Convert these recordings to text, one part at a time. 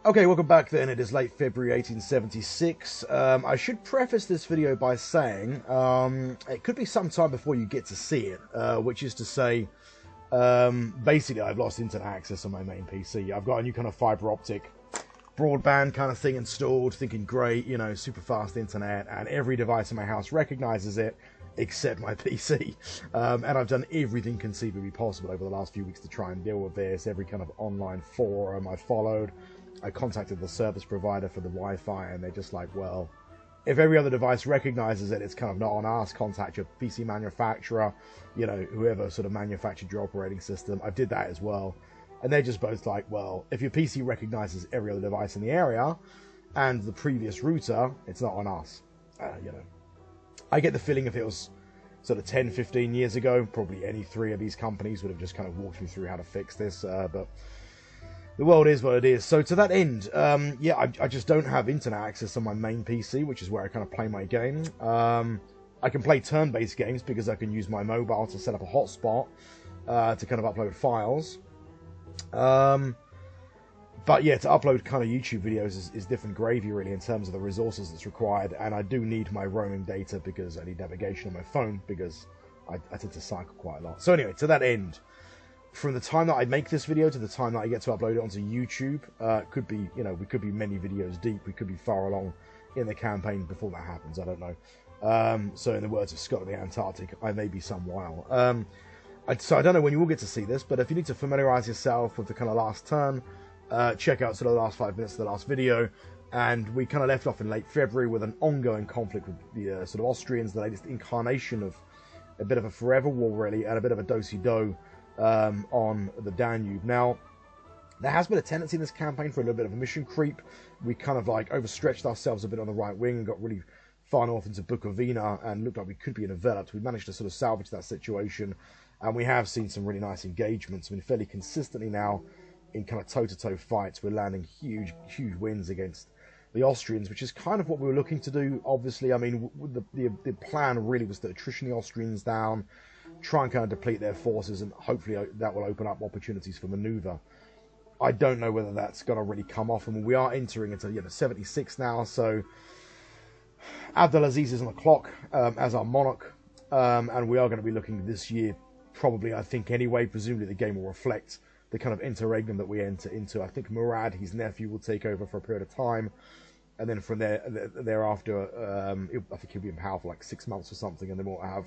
Okay, welcome back then. It is late February 1876. I should preface this video by saying it could be some time before you get to see it, which is to say, basically I've lost internet access on my main PC. I've got a new kind of fiber optic broadband kind of thing installed, thinking great, you know, super fast internet, and every device in my house recognizes it except my PC. And I've done everything conceivably possible over the last few weeks to try and deal with this. Every kind of online forum I followed. I contacted the service provider for the Wi-Fi, and they're just like, well, if every other device recognizes it, it's kind of not on us. Contact your PC manufacturer, you know, whoever sort of manufactured your operating system. I did that as well. And they're just both like, well, if your PC recognizes every other device in the area and the previous router, it's not on us. You know, I get the feeling if it was sort of 10, 15 years ago, probably any three of these companies would have just kind of walked me through how to fix this, but the world is what it is. So to that end, yeah, I just don't have internet access on my main PC, which is where I kind of play my game. I can play turn-based games because I can use my mobile to set up a hotspot to kind of upload files. But yeah, to upload kind of YouTube videos is different gravy really in terms of the resources that's required, and I do need my roaming data because I need navigation on my phone because I tend to cycle quite a lot. So anyway, to that end, from the time that I make this video to the time that I get to upload it onto YouTube, could be, you know, we could be many videos deep. We could be far along in the campaign before that happens. I don't know. So in the words of Scott of the Antarctic, I may be some while. So I don't know when you will get to see this, but if you need to familiarize yourself with the kind of last turn, check out sort of the last 5 minutes of the last video. And we kind of left off in late February with an ongoing conflict with the sort of Austrians, the latest incarnation of a bit of a forever war really, and a bit of a do-si-do on the Danube. Now, there has been a tendency in this campaign for a little bit of a mission creep. We kind of like overstretched ourselves a bit on the right wing and got really far north into Bukovina and looked like we could be enveloped. We managed to sort of salvage that situation, and we have seen some really nice engagements. I mean, fairly consistently now in kind of toe-to-toe fights, we're landing huge wins against the Austrians, which is kind of what we were looking to do, obviously. I mean, the plan really was to attrition the Austrians down, try and kind of deplete their forces, and hopefully that will open up opportunities for maneuver. I don't know whether that's going to really come off. I mean, we are entering into 76 now, so Abdelaziz is on the clock as our monarch, and we are going to be looking this year, probably, I think anyway, presumably the game will reflect the kind of interregnum that we enter into. I think Murad, his nephew, will take over for a period of time, and then from thereafter, I think he'll be in power for like 6 months or something, and then we'll have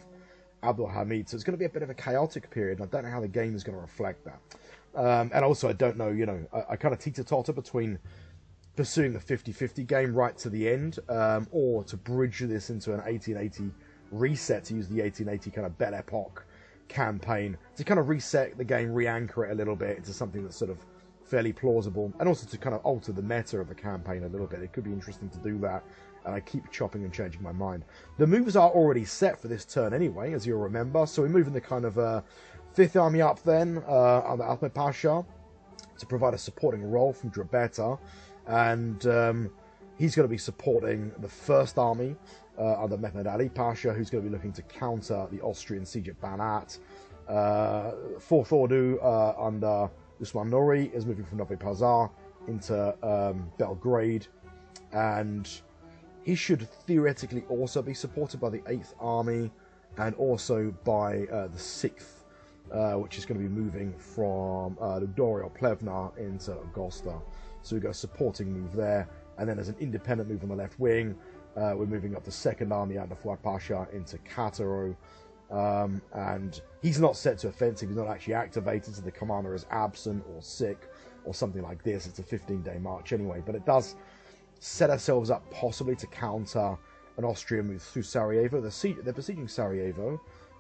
Abdul Hamid. So it's going to be a bit of a chaotic period, and I don't know how the game is going to reflect that. And also, I don't know, you know, I kind of teeter-totter between pursuing the 50-50 game right to the end, or to bridge this into an 1880 reset, to use the 1880 kind of Belle Epoque campaign, to kind of reset the game, re-anchor it a little bit into something that's sort of fairly plausible, and also to kind of alter the meta of the campaign a little bit. It could be interesting to do that, and I keep chopping and changing my mind. The moves are already set for this turn anyway, as you'll remember, so we're moving the kind of 5th Army up then, under Ahmed Pasha, to provide a supporting role from Drobeta, and he's going to be supporting the 1st Army under Mehmed Ali Pasha, who's going to be looking to counter the Austrian siege at Banat. 4th Ordu under Usman Nuri is moving from Novi Pazar into Belgrade, and he should theoretically also be supported by the 8th Army and also by the 6th, which is going to be moving from Ludorio Plevna into Agosta. So we've got a supporting move there, and then there's an independent move on the left wing. We're moving up the 2nd Army under Fuad Pasha into Kataro, and he's not set to offensive, he's not actually activated, so the commander is absent or sick or something like this. It's a 15-day march anyway, but it does set ourselves up possibly to counter an Austrian move through Sarajevo. They're besieging Sarajevo,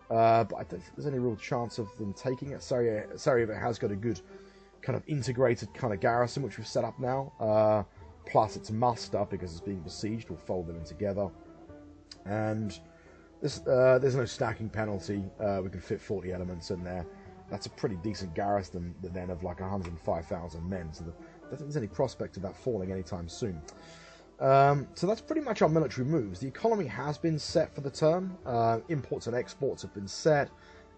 but I don't think there's any real chance of them taking it. Sarajevo has got a good kind of integrated kind of garrison, which we've set up now. Plus it's muster because it's being besieged. We'll fold them in together. And there's no stacking penalty. We can fit 40 elements in there. That's a pretty decent garrison then of like 105,000 men. So I don't think there's any prospect of that falling anytime soon. So that's pretty much our military moves. The economy has been set for the turn. Imports and exports have been set.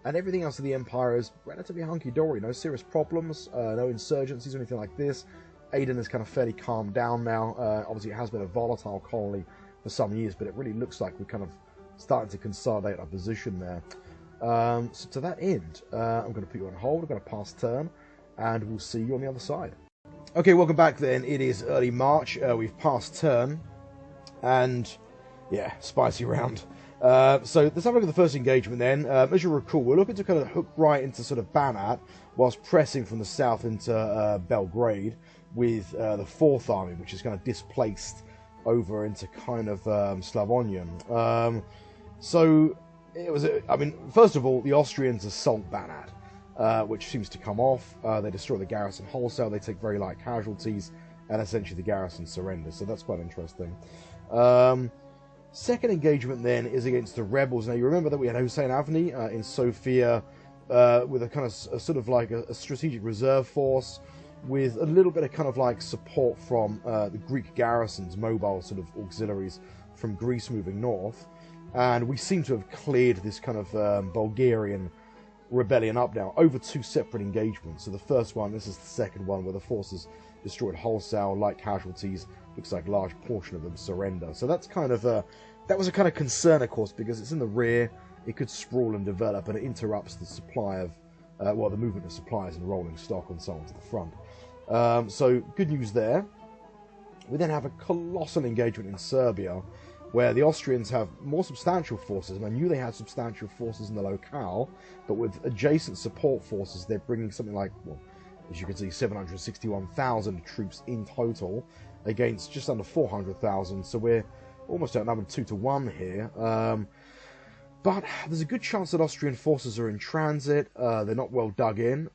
And everything else of the empire is relatively hunky-dory. No serious problems, no insurgencies or anything like this. Aden is kind of fairly calmed down now. Obviously, it has been a volatile colony for some years, but it really looks like we're kind of starting to consolidate our position there. So to that end, I'm going to put you on hold. I'm going to pass turn, and we'll see you on the other side. Okay, welcome back then. It is early March. We've passed turn, and yeah, spicy round. So let's have a look at the first engagement then. As you recall, we're looking to kind of hook right into sort of Banat, whilst pressing from the south into Belgrade with the 4th Army, which is kind of displaced over into kind of Slavonian. So it was, I mean, first of all, the Austrians assault Banat, which seems to come off. They destroy the garrison wholesale, they take very light casualties, and essentially the garrison surrenders. So that's quite interesting. Second engagement then is against the rebels. Now you remember that we had Hussein Avni in Sofia with a kind of sort of like a strategic reserve force with a little bit of kind of like support from the Greek garrisons, mobile sort of auxiliaries from Greece moving north. And we seem to have cleared this kind of Bulgarian rebellion up now over 2 separate engagements. So the first one, this is the second one, where the forces destroyed wholesale, light casualties. Looks like a large portion of them surrender. So that's kind of that was a kind of concern, of course, because it's in the rear. It could sprawl and develop, and it interrupts the supply of, well, the movement of supplies and rolling stock and so on to the front. So good news there. We then have a colossal engagement in Serbia, where the Austrians have more substantial forces, and I knew they had substantial forces in the locale, but with adjacent support forces, they're bringing something like, well, as you can see, 761,000 troops in total against just under 400,000, so we're almost outnumbered 2 to 1 here. But there's a good chance that Austrian forces are in transit. They're not well dug in.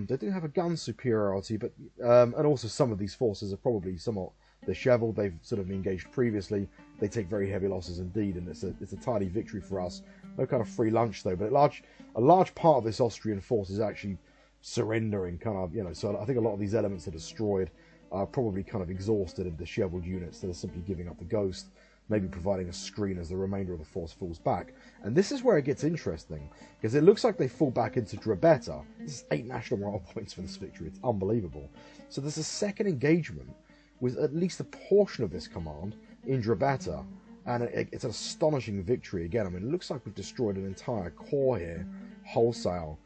They do have a gun superiority, but and also some of these forces are probably somewhat disheveled. They've sort of engaged previously. They take very heavy losses indeed, and it's a tidy victory for us. No kind of free lunch though, but a large part of this Austrian force is actually surrendering, kind of, you know. So I think a lot of these elements are destroyed, are probably kind of exhausted and disheveled units that are simply giving up the ghost, maybe providing a screen as the remainder of the force falls back. And this is where it gets interesting, because it looks like they fall back into Drobeta. This is 8 national morale points for this victory. It's unbelievable. So there's a second engagement with at least a portion of this command in Drobeta, and it's an astonishing victory again. I mean, it looks like we've destroyed an entire corps here, wholesale.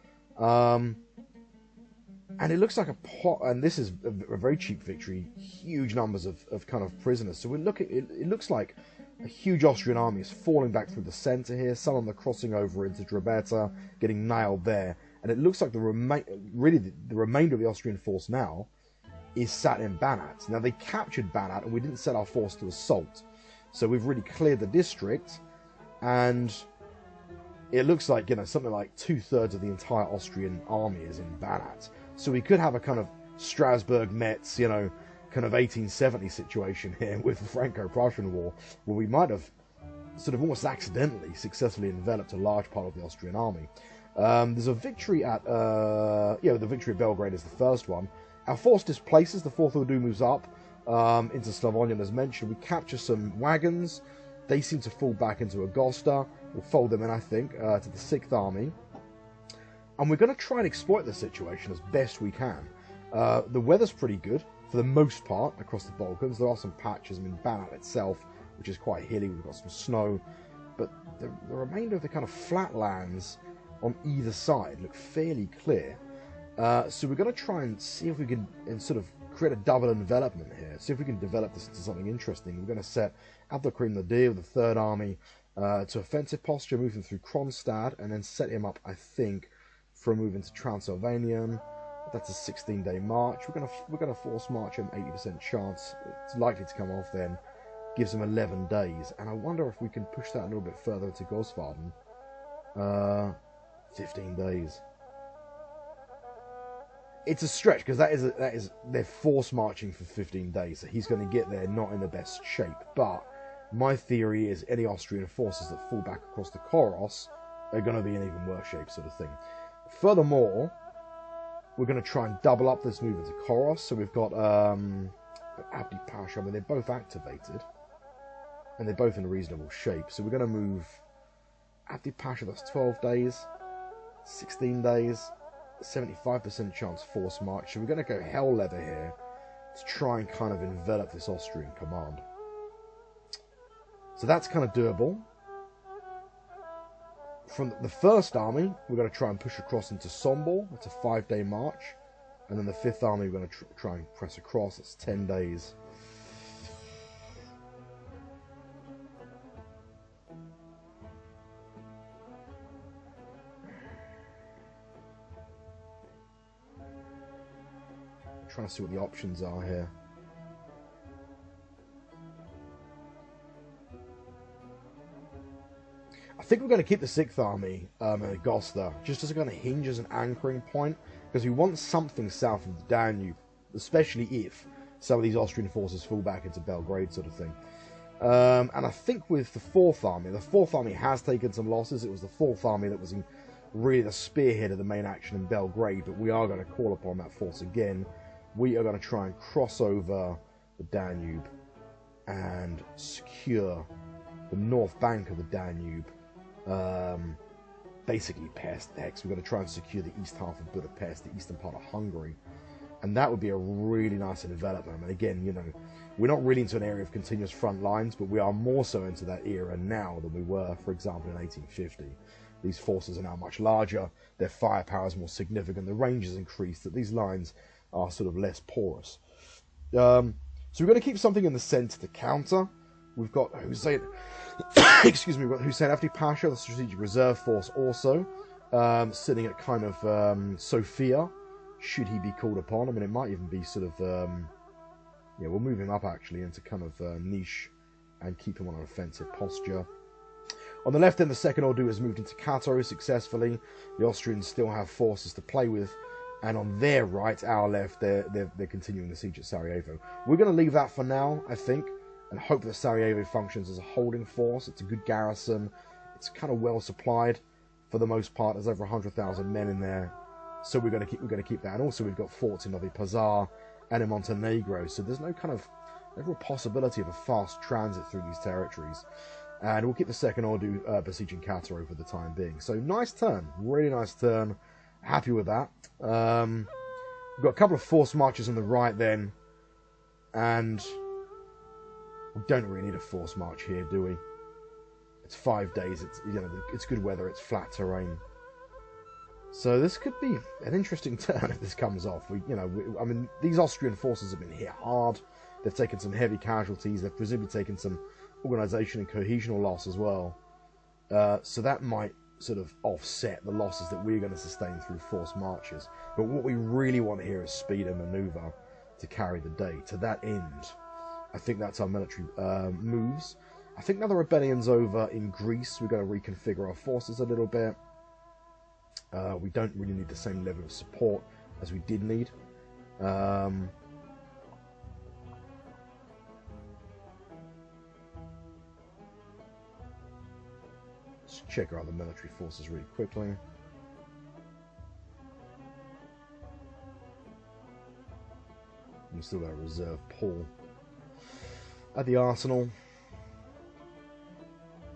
And it looks like and this is a very cheap victory, huge numbers of kind of prisoners. So it looks like a huge Austrian army is falling back through the centre here. Some of them are crossing over into Drobeta, getting nailed there. And it looks like the remainder of the Austrian force now is sat in Banat. Now, they captured Banat, and we didn't set our force to assault. So we've really cleared the district, and it looks like, you know, something like 2/3 of the entire Austrian army is in Banat. So we could have a kind of Strasbourg-Metz, you know, kind of 1870 situation here with the Franco-Prussian War, where we might have sort of almost accidentally successfully enveloped a large part of the Austrian army. There's a victory at, the victory at Belgrade is the first one. Our force displaces, the 4th Ordu moves up into Slavonian as mentioned. We capture some wagons. They seem to fall back into Agosta. We'll fold them in, I think, to the 6th Army. And we're going to try and exploit the situation as best we can. The weather's pretty good, for the most part, across the Balkans. There are some patches. I mean, Banat itself, which is quite hilly, we've got some snow. But the remainder of the kind of flatlands on either side look fairly clear. So we're going to try and see if we can sort of create a double envelopment here. See if we can develop this into something interesting. We're going to set Abdelkrim Nadir with the 3rd Army to offensive posture, move him through Kronstadt, and then set him up, I think, for a move into Transylvanian. That's a 16-day march. We're gonna force march him, 80% chance. It's likely to come off then. Gives him 11 days, and I wonder if we can push that a little bit further to Gosvarden. 15 days. It's a stretch, because that is they're force marching for 15 days, so he's going to get there not in the best shape. But my theory is any Austrian forces that fall back across the Koros are going to be in even worse shape, sort of thing. Furthermore, we're going to try and double up this move into Koros. So we've got Abdi Pasha. I mean, they're both activated, and they're both in reasonable shape. So we're going to move Abdi Pasha. That's 12 days, 16 days. 75% chance force march, so we're going to go hell leather here to try and kind of envelop this Austrian command. So that's kind of doable. From the first army, we're going to try and push across into Sombor. It's a 5-day march. And then the 5th army, we're going to try and press across. It's 10 days. I'm trying to see what the options are here. I think we're going to keep the 6th army in Agosta, just as a kind of hinge, as an anchoring point, because we want something south of the Danube, especially if some of these Austrian forces fall back into Belgrade, sort of thing. And I think with the 4th army has taken some losses. It was the 4th army that was really the spearhead of the main action in Belgrade, but we are going to call upon that force again. We are going to try and cross over the Danube and secure the north bank of the Danube. Basically Pest X. We're going to try and secure the east half of Budapest, the eastern part of Hungary, and that would be a really nice development. I mean, again, you know, we're not really into an area of continuous front lines, but we are more so into that era now than we were, for example, in 1850. These forces are now much larger, their firepower is more significant, the range has increased, that these lines are sort of less porous. So we're going to keep something in the centre to counter. We've got Hussein, excuse me, we've got Hussein Efti Pasha, the Strategic Reserve Force, also sitting at kind of Sofia, should he be called upon. I mean, it might even be sort of, yeah, we'll move him up actually into kind of niche and keep him on an offensive posture. On the left then, the Second Ordu has moved into Kato successfully. The Austrians still have forces to play with. And on their right, our left, they're continuing the siege at Sarajevo. We're going to leave that for now, I think, and hope that Sarajevo functions as a holding force. It's a good garrison. It's kind of well supplied for the most part. There's over 100,000 men in there, so we're going to keep that. And also we've got forts in Novi Pazar and in Montenegro, so there's no real possibility of a fast transit through these territories. And we'll keep the Second Ordu besieging Kato for the time being. So nice turn, really nice turn. Happy with that. We've got a couple of forced marches on the right then, and we don't really need a forced march here, do we? It's 5 days. It's, you know, it's good weather. It's flat terrain. So this could be an interesting turn if this comes off. I mean, these Austrian forces have been hit hard. They've taken some heavy casualties. They've presumably taken some organisation and cohesional loss as well. So that might sort of offset the losses that we're going to sustain through forced marches. But what we really want here is speed and manoeuvre to carry the day. To that end, I think that's our military moves. I think now the rebellion's over in Greece, we're going to reconfigure our forces a little bit. We don't really need the same level of support as we did need. Let's check our other military forces really quickly. We've still got a reserve pool at the arsenal.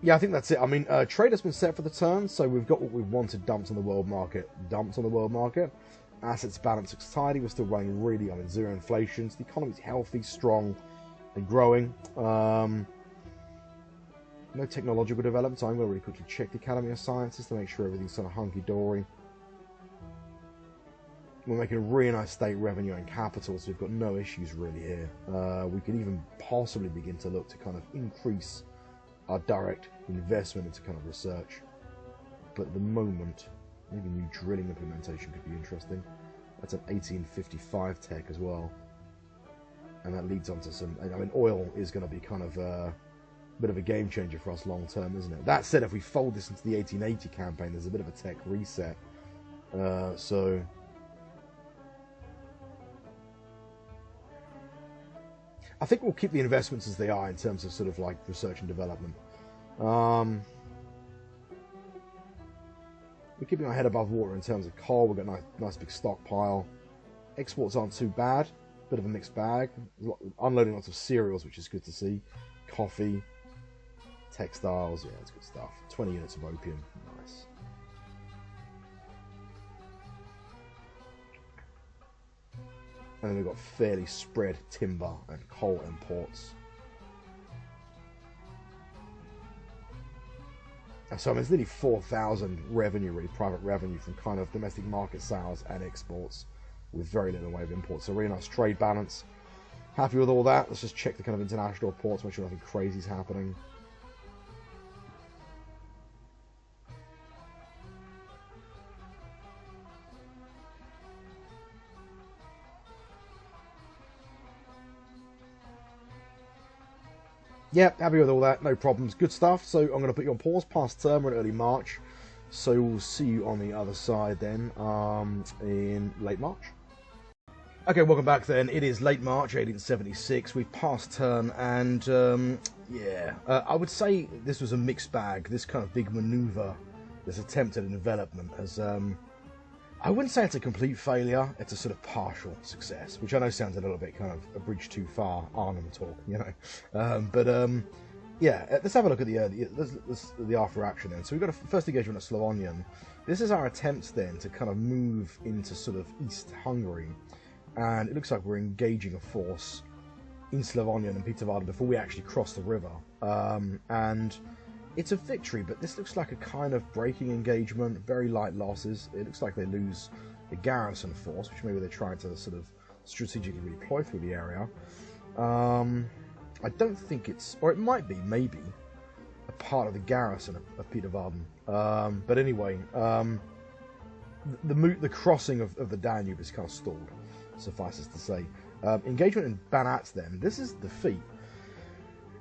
Yeah, I think that's it. I mean, trade has been set for the turn, so we've got what we wanted dumped on the world market. Assets balance looks tidy. We're still running really on zero inflation. So the economy's healthy, strong, and growing. No technological development, so I'm going to really quickly check the Academy of Sciences to make sure everything's sort of hunky-dory. We're making a really nice state revenue and capital, so we've got no issues really here. We could even possibly begin to look to kind of increase our direct investment into kind of research. But at the moment, maybe new drilling implementation could be interesting. That's an 1855 tech as well. And that leads on to some... I mean, oil is going to be kind of a bit of a game changer for us long term, isn't it? That said, if we fold this into the 1880 campaign, there's a bit of a tech reset. So... I think we'll keep the investments as they are in terms of sort of like research and development. We're keeping our head above water in terms of coal. We've got a nice big stockpile. Exports aren't too bad. Bit of a mixed bag. Unloading lots of cereals, which is good to see. Coffee. Textiles. Yeah, it's good stuff. 20 units of opium. Nice. And then we've got fairly spread timber and coal imports. So I mean, it's nearly 4,000 revenue, really, private revenue from kind of domestic market sales and exports with very little in the way of imports. So really nice trade balance. Happy with all that. Let's just check the kind of international reports, make sure nothing crazy is happening. Yep, happy with all that, no problems, good stuff. So I'm going to put you on pause past term, we're in early March. So we'll see you on the other side then, in late March. Okay, welcome back then. It is late March, 1876. We've passed turn, and I would say this was a mixed bag. This kind of big manoeuvre, this attempt at envelopment, has I wouldn't say it's a complete failure. It's a sort of partial success, which I know sounds a little bit kind of a bridge too far, Arnhem talk, you know. Yeah, let's have a look at the after action then. So we've got a first engagement at Slavonian. This is our attempt then to kind of move into sort of East Hungary, and it looks like we're engaging a force in Slavonian and Peterwarden before we actually cross the river. And it's a victory, but this looks like a kind of breaking engagement, very light losses. It looks like they lose the garrison force, which maybe they're trying to sort of strategically redeploy through the area. I don't think it's, or it might be, maybe, a part of the garrison of Peterwarden. But anyway, the crossing of the Danube is kind of stalled, suffices to say. Engagement in Banat then, this is defeat.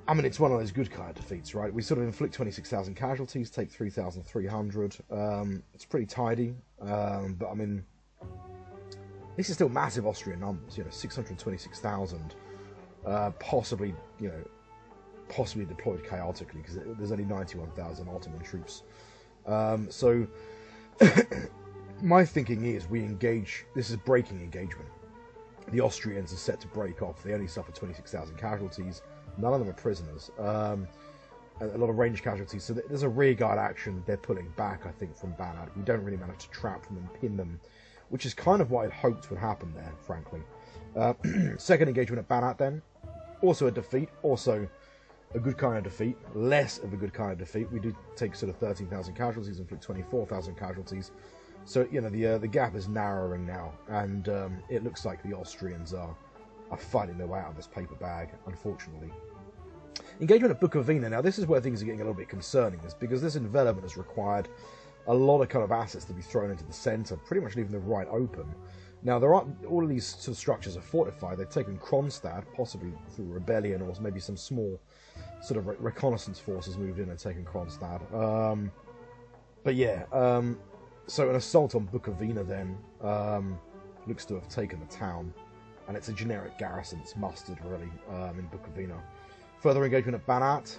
I mean, it's one of those good kind of defeats, right? We sort of inflict 26,000 casualties, take 3,300. It's pretty tidy, but I mean, these are still massive Austrian numbers. You know, 626,000, possibly deployed chaotically because there's only 91,000 Ottoman troops. So my thinking is we engage. This is breaking engagement. The Austrians are set to break off. They only suffer 26,000 casualties. None of them are prisoners. A lot of range casualties. So there's a rearguard action. They're pulling back, I think, from Banat. We don't really manage to trap them and pin them, which is kind of what I'd hoped would happen there, frankly. Second engagement at Banat then. Also a defeat. Also a good kind of defeat. Less of a good kind of defeat. We do take sort of 13,000 casualties, inflict 24,000 casualties. So, you know, the gap is narrowing now. And it looks like the Austrians are fighting their way out of this paper bag, unfortunately. Engagement at Bukovina. Now, this is where things are getting a little bit concerning, is because this envelopment has required a lot of kind of assets to be thrown into the centre, pretty much leaving the right open. Now, there are all of these sort of structures are fortified. They've taken Kronstadt, possibly through rebellion, or maybe some small sort of reconnaissance forces moved in and taken Kronstadt. So an assault on Bukovina then looks to have taken the town. And it's a generic garrison. It's mustered, really, in Bukovina. Further engagement at Banat.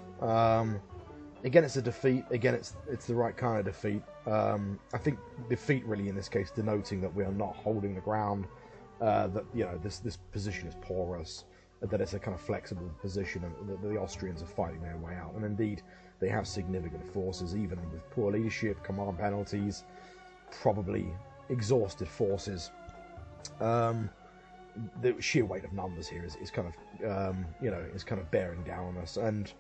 Again, it's a defeat. Again, it's the right kind of defeat. I think defeat, really, in this case, denoting that we are not holding the ground. That, you know, this position is porous. That it's a kind of flexible position, and that the Austrians are fighting their way out. And indeed, they have significant forces, even with poor leadership, command penalties, probably exhausted forces. The sheer weight of numbers here is kind of is kind of bearing down on us, and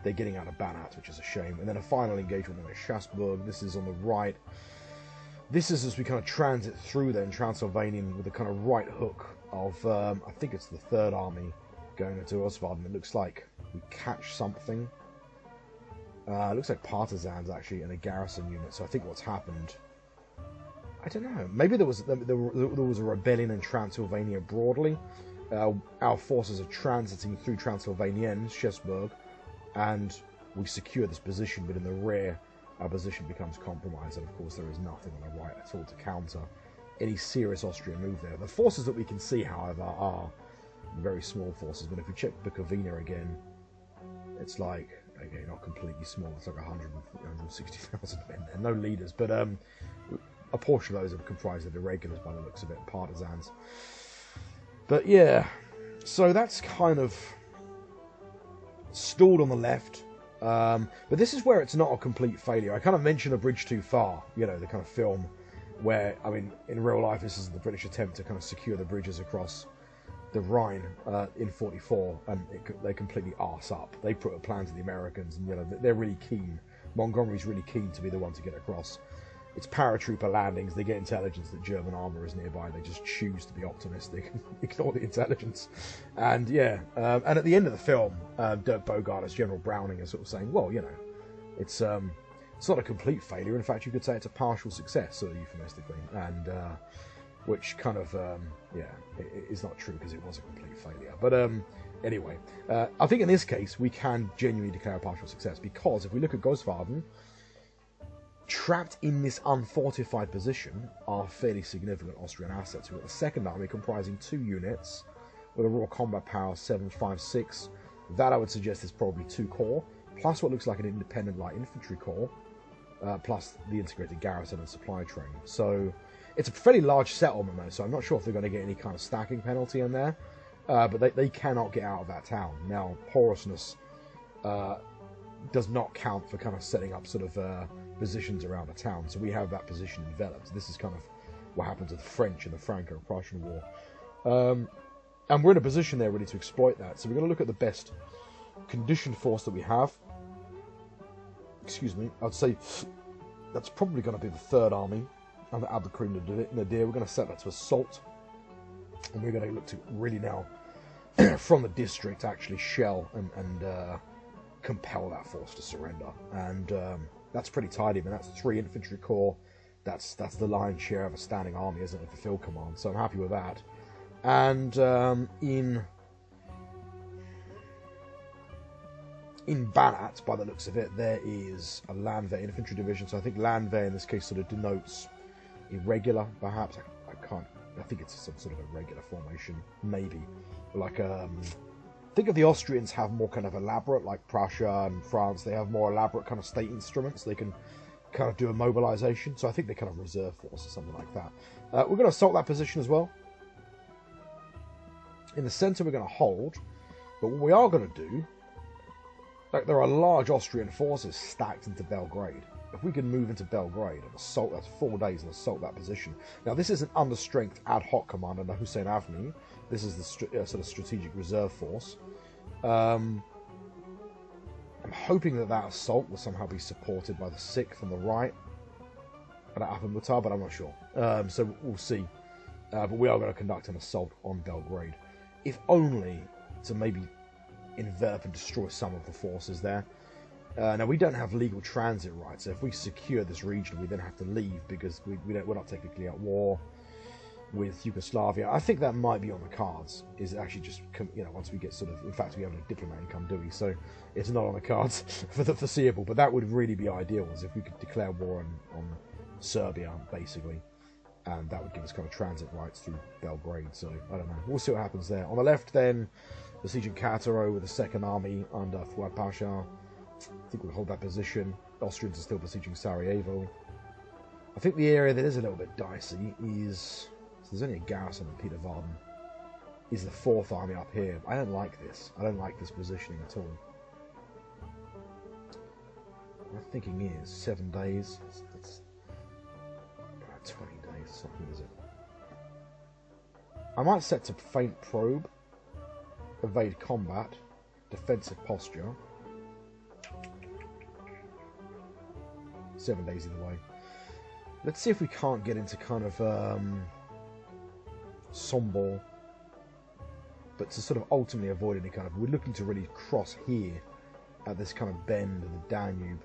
they're getting out of Banat, which is a shame. And then a final engagement at Strasbourg. This is on the right. This is as we kind of transit through then Transylvanian with the kind of right hook of I think it's the Third Army going into Oswald. It looks like we catch something. It looks like partisans actually in a garrison unit. So I think what's happened, I don't know. Maybe there was a rebellion in Transylvania broadly. Our forces are transiting through Transylvania and Strasbourg, and we secure this position. But in the rear, our position becomes compromised, and of course there is nothing on the right at all to counter any serious Austrian move there. The forces that we can see, however, are very small forces. But if we check Bukovina again, it's like, okay, not completely small. It's like 160,000 men there. No leaders, but a portion of those are comprised of irregulars by the looks of it, partisans. But yeah, so that's kind of stalled on the left. But this is where it's not a complete failure. I kind of mentioned A Bridge Too Far, you know, the kind of film where, I mean, in real life, this is the British attempt to kind of secure the bridges across the Rhine in 44, and they completely arse up. They put a plan to the Americans, and they're really keen. Montgomery's really keen to be the one to get across. It's paratrooper landings. They get intelligence that German armour is nearby. They just choose to be optimistic and ignore the intelligence. And and at the end of the film, Dirk Bogarde as General Browning is sort of saying, well, it's not a complete failure. In fact, you could say it's a partial success, sort of euphemistically. And which kind of, is not true because it was a complete failure. But anyway, I think in this case, we can genuinely declare a partial success, because if we look at Gosvarden, trapped in this unfortified position are fairly significant Austrian assets. We've got the Second Army comprising 2 units with a raw combat power of 756. That I would suggest is probably 2 corps, plus what looks like an independent light infantry corps, plus the integrated garrison and supply train. So it's a fairly large settlement though, so I'm not sure if they're going to get any kind of stacking penalty in there, but they cannot get out of that town. Now, porousness does not count for kind of setting up sort of positions around a town, so we have that position enveloped. This is kind of what happened to the French in the Franco-Prussian War. And we're in a position there ready to exploit that, so we're going to look at the best conditioned force that we have. Excuse me, I'd say that's probably going to be the Third Army under Abdelkrim Nadir. We're going to set that to assault, and we're going to look to really now, from the district, actually shell and compel that force to surrender. And that's pretty tidy. I mean, that's 3 infantry corps. That's the lion's share of a standing army, isn't it, for field command? So I'm happy with that. And in Banat, by the looks of it, there is a Landwehr infantry division. So I think Landwehr in this case sort of denotes irregular, perhaps. I think it's some sort of a regular formation, maybe. Like think of the Austrians have more kind of elaborate, like Prussia and France, they have more elaborate kind of state instruments. They can kind of do a mobilization. So I think they're kind of reserve force or something like that. We're going to assault that position as well. In the centre we're going to hold. But what we are going to do, like, there are large Austrian forces stacked into Belgrade. If we can move into Belgrade and assault, that's 4 days, and assault that position. Now, this is an under-strength ad hoc command under Hussein Avni. This is the sort of strategic reserve force. I'm hoping that assault will somehow be supported by the 6th on the right at Apamutar, but I'm not sure. So we'll see. But we are going to conduct an assault on Belgrade, if only to maybe envelop and destroy some of the forces there. Now, we don't have legal transit rights, so if we secure this region, we then have to leave, because we're not technically at war with Yugoslavia. I think that might be on the cards, is actually just, once we get sort of, in fact, we have a diplomat income, do we? So it's not on the cards for the foreseeable, but that would really be ideal, is if we could declare war on Serbia, basically, and that would give us kind of transit rights through Belgrade. So I don't know, we'll see what happens there. On the left then, besieging Kataro with the Second Army under Fuad Pasha. I think we'll hold that position. The Austrians are still besieging Sarajevo. I think the area that is a little bit dicey is, so there's only a garrison in Peter Varden, is the 4th Army up here. I don't like this. I don't like this positioning at all. My thinking is 7 days. That's about 20 days or something, is it? I might set to feint probe, evade combat, defensive posture. 7 days either way. Let's see if we can't get into kind of Sombor, but to sort of ultimately avoid any kind of... We're looking to really cross here at this kind of bend of the Danube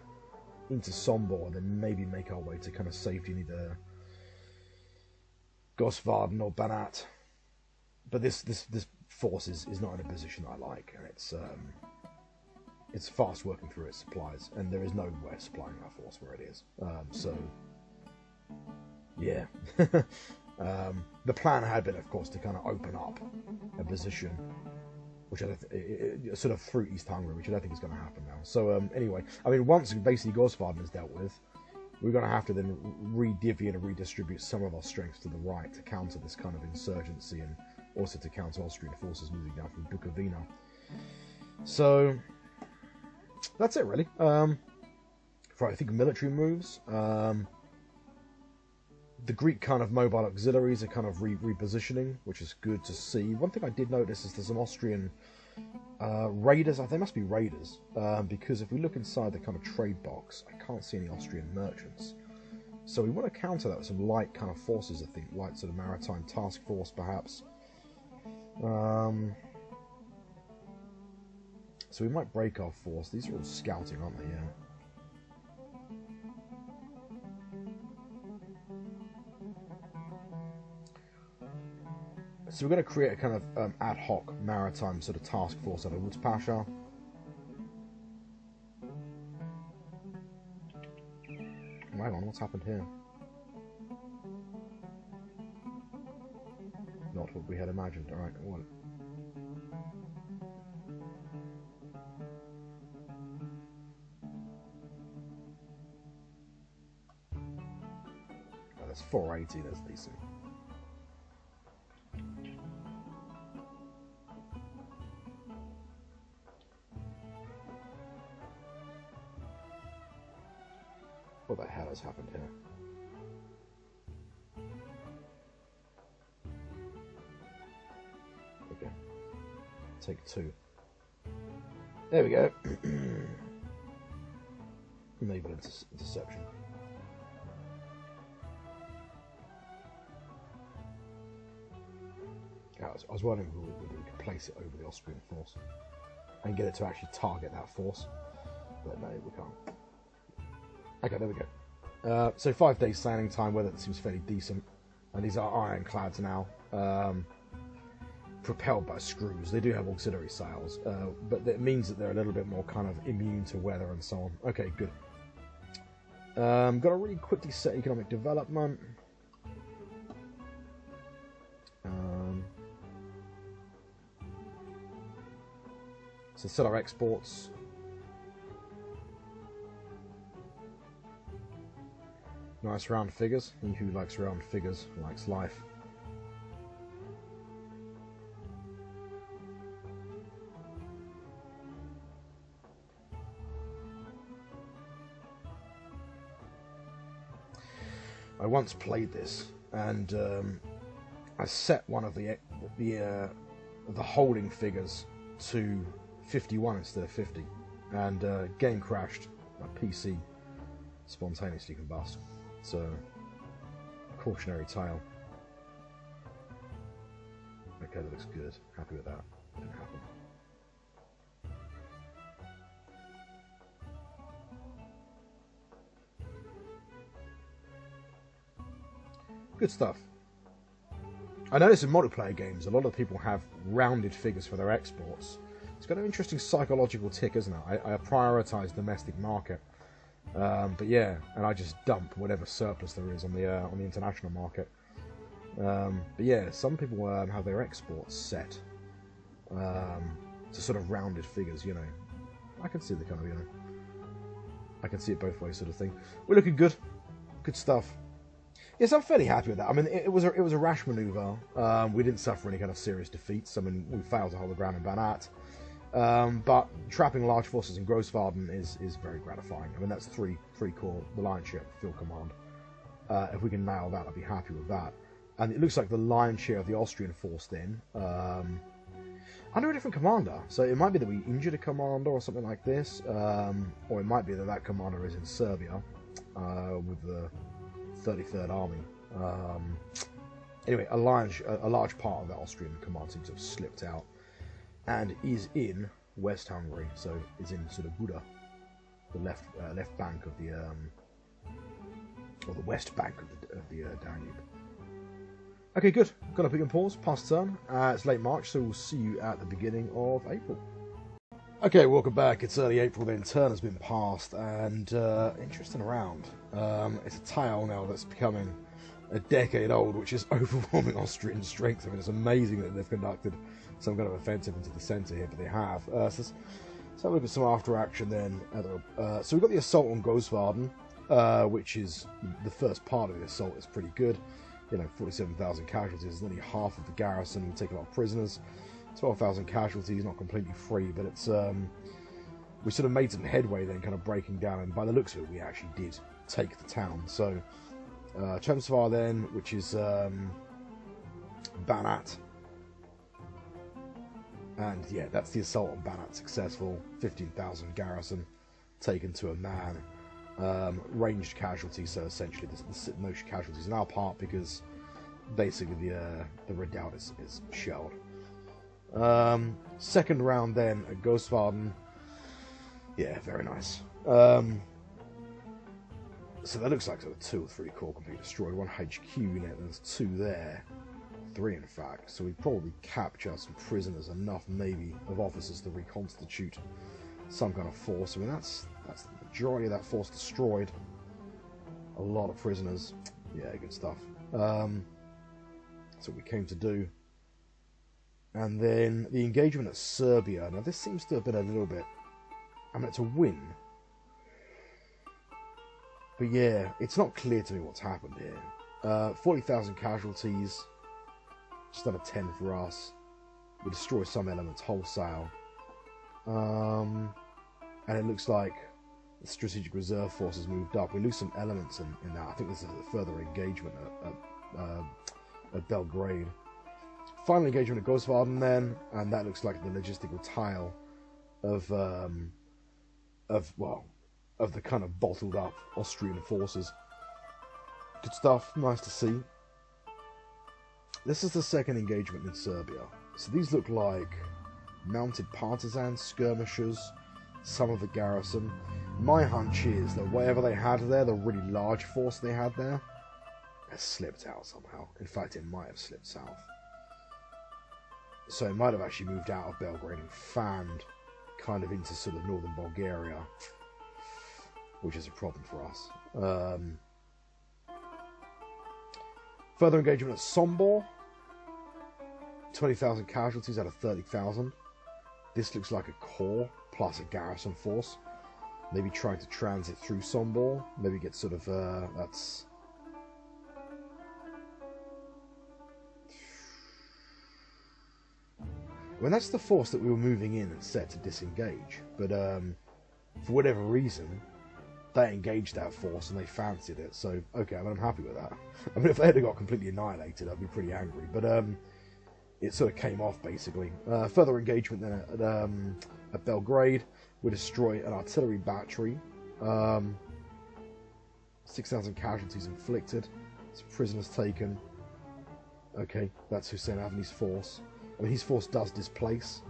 into Sombor, and then maybe make our way to kind of safety in either Gosvarden or Banat. But this force is not in a position I like, and it's fast working through its supplies, and there is no way of supplying our force where it is. So, yeah. The plan had been, of course, to kind of open up a position, which I sort of through East Hungary, which I don't think is going to happen now. So, anyway, I mean, once basically Gosvarden is dealt with, we're going to have to then redivvy and redistribute some of our strength to the right to counter this kind of insurgency, and also to counter Austrian forces moving down from Bukovina. So that's it, really. For I think military moves, The Greek kind of mobile auxiliaries are kind of repositioning, which is good to see. One thing I did notice is there's some Austrian raiders. They must be raiders, because if we look inside the kind of trade box, I can't see any Austrian merchants. So we want to counter that with some light kind of forces, I think, light sort of maritime task force, perhaps. So we might break our force. These are all scouting, aren't they? Yeah. So we're going to create a kind of ad hoc maritime sort of task force out of Woods Pasha. Hang on, what's happened here? Not what we had imagined. Alright, what? Oh, that's 480, that's decent. What the hell has happened here? Okay. Take 2. There we go. Enable interception. Yeah, I was wondering whether we could place it over the Austrian force and get it to actually target that force. But no, we can't. Okay, there we go. So 5 days sailing time, weather that seems fairly decent. And these are ironclads now, propelled by screws. They do have auxiliary sails, but that means that they're a little bit more kind of immune to weather and so on. Okay, good. Got to really quickly set economic development. So set our exports. Nice round figures. He who likes round figures likes life. I once played this, and I set one of the holding figures to 51 instead of 50, and game crashed. My PC spontaneously combust. So, cautionary tale. Okay, that looks good. Happy with that. Didn't happen. Good stuff. I notice in multiplayer games, a lot of people have rounded figures for their exports. It's got an interesting psychological tick, isn't it? I prioritise domestic market. But yeah, and I just dump whatever surplus there is on the international market. But yeah, some people have their exports set to sort of rounded figures. You know, I can see the kind of I can see it both ways, sort of thing. We're looking good, good stuff. Yes, I'm fairly happy with that. I mean, it was a rash manoeuvre. We didn't suffer any kind of serious defeats. I mean, we failed to hold the ground in Banat. But trapping large forces in Grossvarden is very gratifying. I mean, that's three core, the lion's share of the field command. If we can nail that, I'd be happy with that. And it looks like the lion's share of the Austrian force then, under a different commander. So it might be that we injured a commander or something like this, or it might be that that commander is in Serbia with the 33rd Army. Anyway, a large part of that Austrian command seems to have slipped out and is in West Hungary, so is in sort of Buda, the left bank of the or the west bank of the Danube. Okay, good. Got a pick and pause. Past turn. It's late March, so we'll see you at the beginning of April. Okay, welcome back. It's early April then. Turn has been passed, and interesting round. It's a tale now that's becoming a decade old, which is overwhelming Austrian strength. I mean, it's amazing that they've conducted some kind of offensive into the centre here, but they have. So let's have a look at some after action then. So we've got the assault on Grossvarden, which is the first part of the assault is pretty good. You know, 47,000 casualties, nearly half of the garrison. We take a lot of prisoners. 12,000 casualties, not completely free, but it's we sort of made some headway then, kind of breaking down, and by the looks of it, we actually did take the town. So Chelmsford then, which is Banat. And yeah, that's the assault on Banat successful. 15,000 garrison taken to a man. Ranged casualties, so essentially the most casualties in our part because basically the redoubt is shelled. Second round then at Ghostvarden. Yeah, very nice. So that looks like sort of 2 or 3 core completely destroyed. 1 HQ unit, and there's 2 there. 3 in fact. So we probably capture some prisoners, enough maybe of officers to reconstitute some kind of force. I mean that's the majority of that force destroyed. A lot of prisoners. Yeah, good stuff. That's what we came to do. And then the engagement at Serbia. Now this seems to have been a little bit... I mean, it's a win. But yeah, it's not clear to me what's happened here. 40,000 casualties. Just under 10 for us. We destroy some elements wholesale. And it looks like the strategic reserve force has moved up. We lose some elements in that. I think this is a further engagement at Belgrade. Final engagement at Ghostvarden then, and that looks like the logistical tile of the kind of bottled up Austrian forces. Good stuff, nice to see. This is the second engagement in Serbia. So these look like mounted partisans, skirmishers, some of the garrison. My hunch is that whatever they had there, the really large force they had there, has slipped out somehow. In fact, it might have slipped south. So it might have actually moved out of Belgrade and fanned kind of into sort of northern Bulgaria, which is a problem for us. Further engagement at Sombor. 20,000 casualties out of 30,000. This looks like a corps plus a garrison force. Maybe trying to transit through Sombor. Maybe get sort of... that's... I mean, that's the force that we were moving in and set to disengage. But for whatever reason, they engaged that force and they fancied it. So, okay, I mean, I'm happy with that. I mean, if they had got completely annihilated, I'd be pretty angry. But it sort of came off, basically. Further engagement then at Belgrade. We destroy an artillery battery. 6,000 casualties inflicted. Some prisoners taken. Okay, that's Hussein Avni's force. I mean, his force does displace.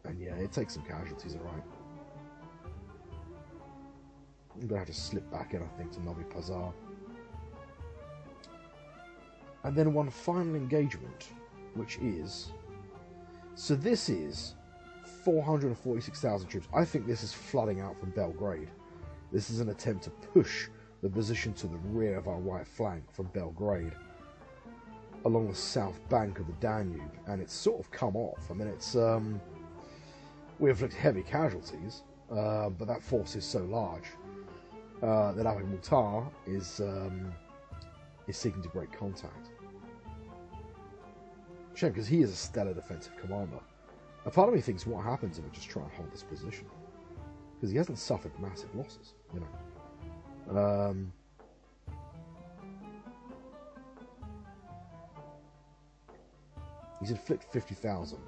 And yeah, it takes some casualties, alright. I'm going to have to slip back in, I think, to Novi Pazar. And then one final engagement, which is... So this is 446,000 troops. I think this is flooding out from Belgrade. This is an attempt to push the position to the rear of our right flank from Belgrade, along the south bank of the Danube, and it's sort of come off. I mean, it's we inflict heavy casualties, but that force is so large that Abed Mukhtar is seeking to break contact. Shame, because he is a stellar defensive commander. A part of me thinks, what happens if we just try and hold this position? Because he hasn't suffered massive losses, you know. He's inflicted 50,000.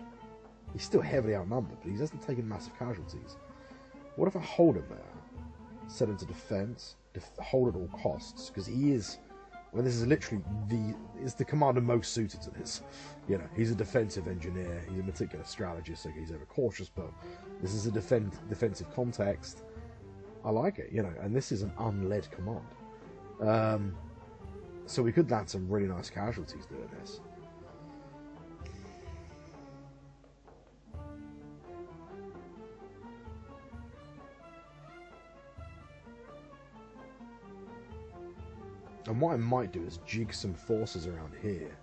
He's still heavily outnumbered, but he hasn't taken massive casualties. What if I hold him there? Set him to defense, hold at all costs, because he is... Well, this is literally the commander most suited to this. You know, he's a defensive engineer, he's a meticulous strategist, so he's ever cautious, but this is a defensive context. I like it, you know, and this is an unled command. So we could land some really nice casualties doing this. And what I might do is jig some forces around here.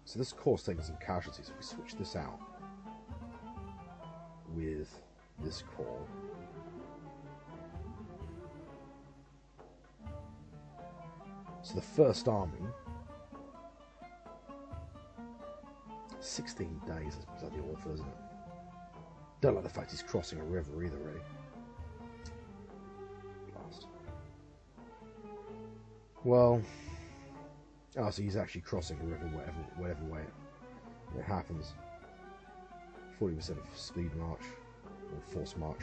So this course taking some casualties. If we switch this out with this corps, so the first army, 16 days is bloody awful, isn't it? Don't like the fact he's crossing a river either, really. Blast. Well, oh, so he's actually crossing a river, whatever way it happens. 40% of speed march, or force march.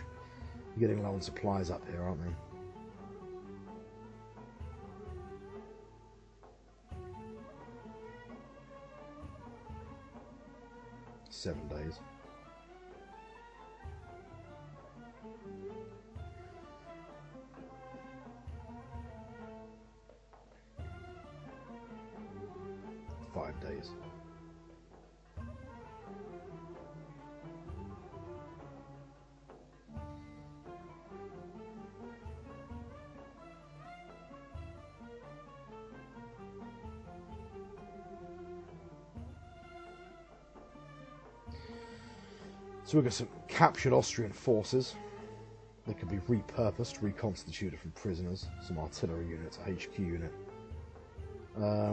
You're getting low on supplies up here, aren't they? Seven days. Days. So we've got some captured Austrian forces that could be repurposed, reconstituted from prisoners, some artillery units, a HQ unit.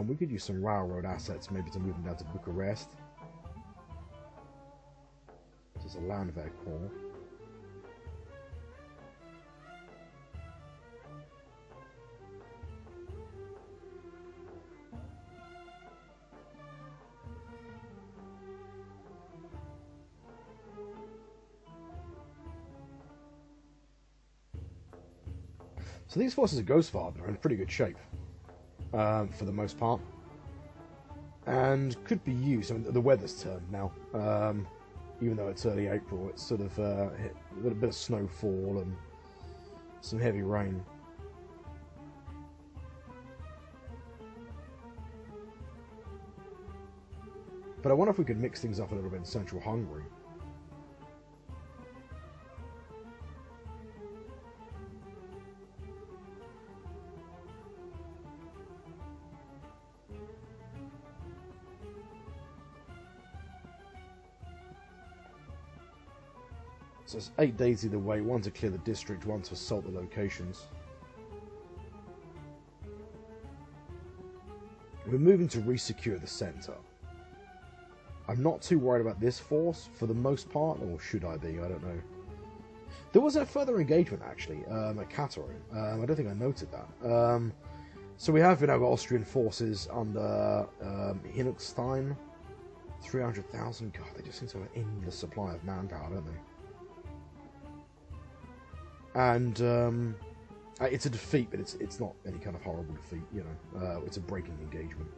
We could use some railroad assets, maybe to move them down to Bucharest. This is a Landwehr Corps. So these forces of Ghostfather are in pretty good shape. For the most part, and could be used. I mean, the weather's turned now, even though it's early April. It's sort of hit a little bit of snowfall and some heavy rain. But I wonder if we could mix things up a little bit in central Hungary. So it's 8 days either way, one to clear the district, one to assault the locations. We're moving to resecure the centre. I'm not too worried about this force for the most part, or should I be? I don't know. There was a further engagement actually at Katorine. I don't think I noted that. So we have now got Austrian forces under Hinnichstein. 300,000. God, they just seem to have an endless supply of manpower, don't they? And it's a defeat, but it's not any kind of horrible defeat, you know. It's a breaking engagement.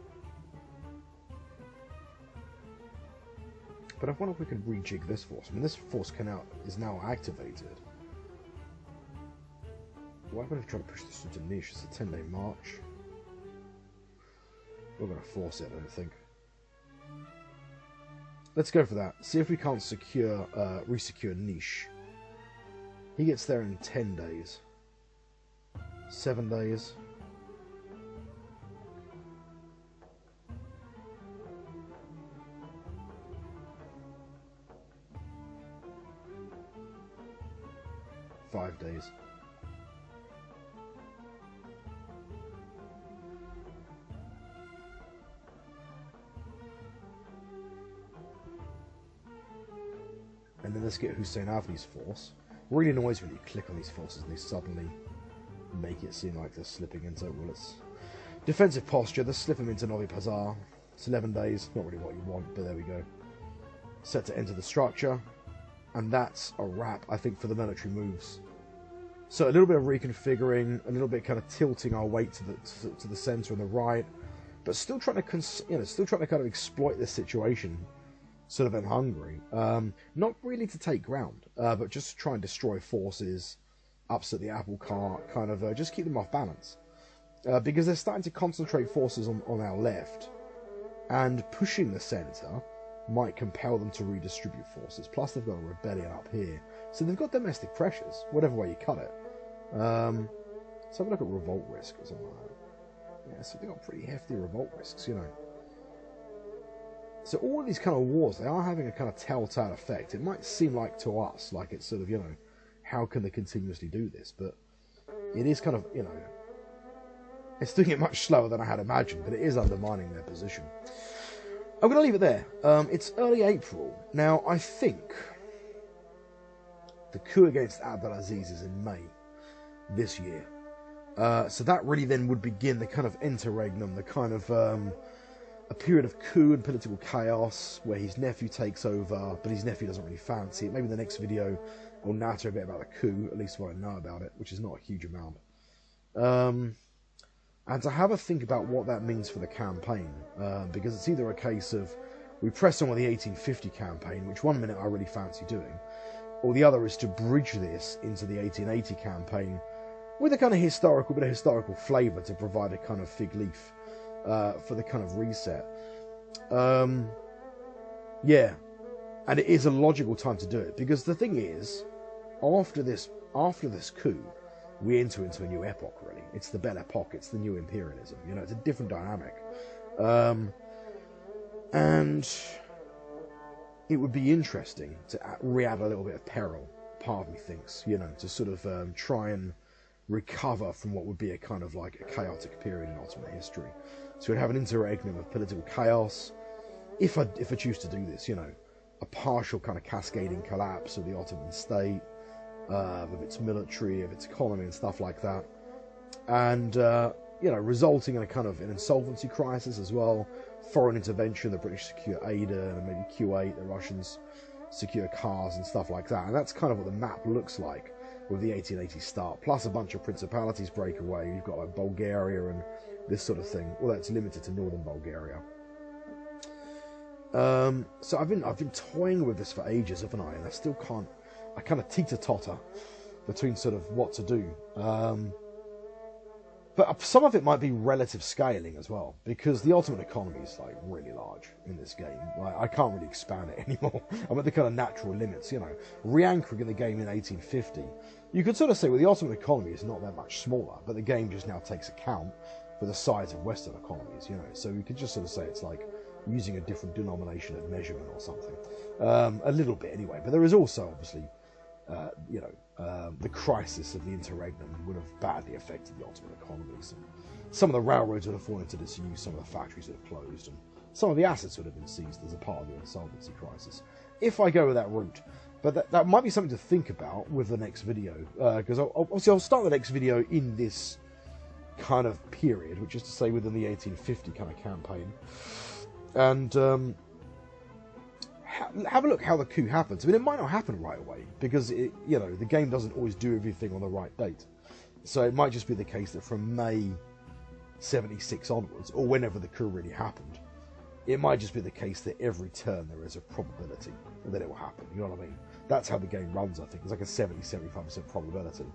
But I wonder if we can rejig this force. I mean, this force is now activated. Why would I try to push this into niche? It's a 10-day march. We're going to force it, I don't think. Let's go for that. See if we can't resecure niche. He gets there in 10 days. 7 days. Five days. And then let's get Hussein Avni's force. Really annoys when you click on these forces and they suddenly make it seem like they're slipping into, well, it's defensive posture. Let's slip them into Novi Pazar. It's 11 days, not really what you want, but there we go. Set to enter the structure, and that's a wrap, I think, for the military moves. So a little bit of reconfiguring, a little bit kind of tilting our weight to the center and the right, but still trying to kind of exploit this situation. Sort of in Hungary, not really to take ground, but just to try and destroy forces, upset the apple cart, kind of just keep them off balance. Because they're starting to concentrate forces on our left, and pushing the centre might compel them to redistribute forces. Plus they've got a rebellion up here, so they've got domestic pressures, whatever way you cut it. Let's have a look at revolt risk or something like that. Yeah, so they've got pretty hefty revolt risks, you know. So all of these kind of wars, they are having a kind of telltale effect. It might seem like to us, like it's sort of, you know, how can they continuously do this? But it is kind of, you know, it's doing it much slower than I had imagined, but it is undermining their position. I'm going to leave it there. It's early April. Now, I think The coup against Abdelaziz is in May this year. So that really then would begin the kind of interregnum, the kind of a period of coup and political chaos where his nephew takes over, but his nephew doesn't really fancy it. Maybe the next video will natter a bit about the coup, at least what I know about it, which is not a huge amount. And to have a think about what that means for the campaign, because it's either a case of we press on with the 1850 campaign, which one minute I really fancy doing, or the other is to bridge this into the 1880 campaign with a kind of historical flavour to provide a kind of fig leaf for the kind of reset. Yeah, and it is a logical time to do it, because the thing is, after this coup, we enter into a new epoch, really. It's the Belle Epoque, it's the new imperialism, you know, it's a different dynamic. And it would be interesting to re-add a little bit of peril, part of me thinks, you know, to sort of try and recover from what would be a kind of like a chaotic period in Ottoman history. So we'd have an interregnum of political chaos, if I choose to do this, you know, a partial kind of cascading collapse of the Ottoman state, of its military, of its economy and stuff like that, and you know, resulting in a kind of an insolvency crisis as well, foreign intervention, the British secure Aden and maybe Kuwait, the Russians secure Kars and stuff like that, and that's kind of what the map looks like with the 1880 start, plus a bunch of principalities break away. You've got like Bulgaria and this sort of thing, although it's limited to northern Bulgaria. So I've been toying with this for ages, haven't I? And I still can't. I kind of teeter-totter between sort of what to do. But some of it might be relative scaling as well, because the Ottoman economy is like really large in this game. Like, I can't really expand it anymore. I'm at the kind of natural limits, you know. Re-anchoring the game in 1850, you could sort of say, well, the Ottoman economy is not that much smaller, but the game just now takes account for the size of Western economies, you know. So you could just sort of say it's like using a different denomination of measurement or something. A little bit anyway. But there is also, obviously, you know, the crisis of the interregnum would have badly affected the Ottoman economies. And some of the railroads would have fallen into disuse, some of the factories would have closed, and some of the assets would have been seized as a part of the insolvency crisis. If I go with that route. But that might be something to think about with the next video, because obviously I'll start the next video in this kind of period, which is to say within the 1850 kind of campaign, and have a look how the coup happens. I mean, it might not happen right away, because you know, the game doesn't always do everything on the right date. So it might just be the case that from May 76 onwards, or whenever the coup really happened, it might just be the case that every turn there is a probability that it will happen. You know what I mean? That's how the game runs, I think. It's like a 70-75% probability.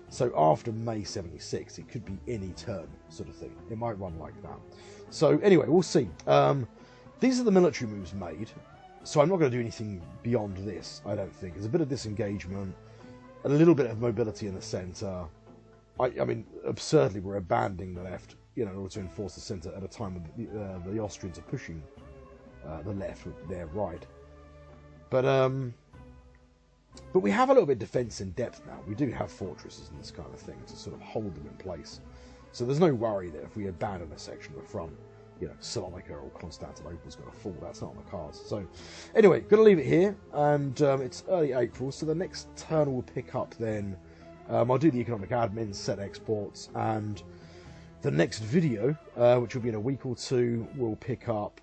So after May 76, it could be any turn sort of thing. It might run like that. So anyway, we'll see. These are the military moves made. So I'm not going to do anything beyond this, I don't think. There's a bit of disengagement, a little bit of mobility in the centre. I mean, absurdly, we're abandoning the left, you know, in order to enforce the centre at a time when the Austrians are pushing the left with their right. But we have a little bit of defence in depth now. We do have fortresses and this kind of thing to sort of hold them in place. So there's no worry that if we abandon a section of the front, you know, Salonika or Constantinople's going to fall. That's not on the cards. So anyway, going to leave it here, and it's early April, so the next turn will pick up then. I'll do the economic admin, set exports, and the next video, which will be in a week or two, will pick up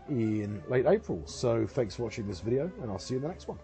in late April. So thanks for watching this video, and I'll see you in the next one.